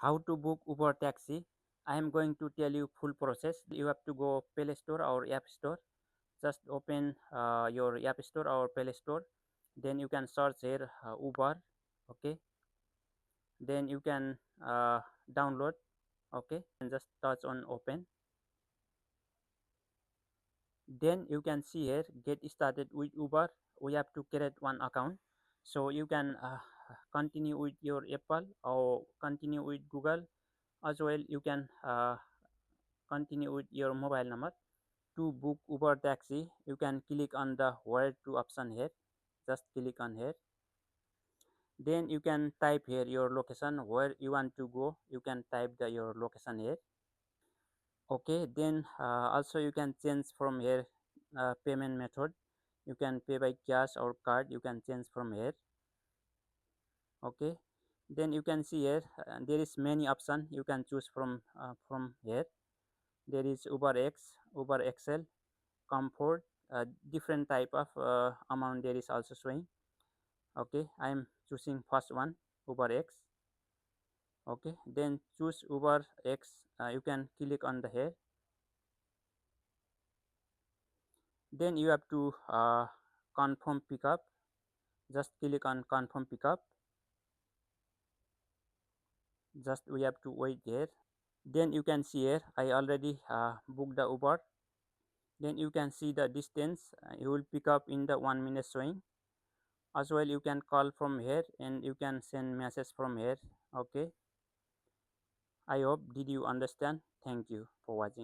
How to book Uber taxi. I am going to tell you full process. You have to go Play Store or App Store. Just open your App Store or Play Store. Then you can search here Uber. Okay. Then you can download. Okay. And just touch on open. Then you can see here get started with Uber. We have to create one account. So you can continue with your Apple or continue with Google. As well, you can continue with your mobile number. To book Uber taxi, you can click on the where to option here. Just click on here. Then you can type here your location where you want to go. You can type your location here. Okay. Then also you can change from here payment method. You can pay by cash or card. You can change from here. Okay. Then you can see here there is many option you can choose from here. There is Uber X, Uber XL, Comfort, different type of amount there is also showing. Okay, I am choosing first one, Uber X. Okay, then choose Uber X. You can click on the here. Then you have to confirm pickup. Just click on confirm pickup. Just we have to wait there. Then you can see here I already booked the Uber. Then you can see the distance. You will pick up in the 1 minute showing. As well, you can call from here and you can send message from here. Okay, I hope did you understand. Thank you for watching.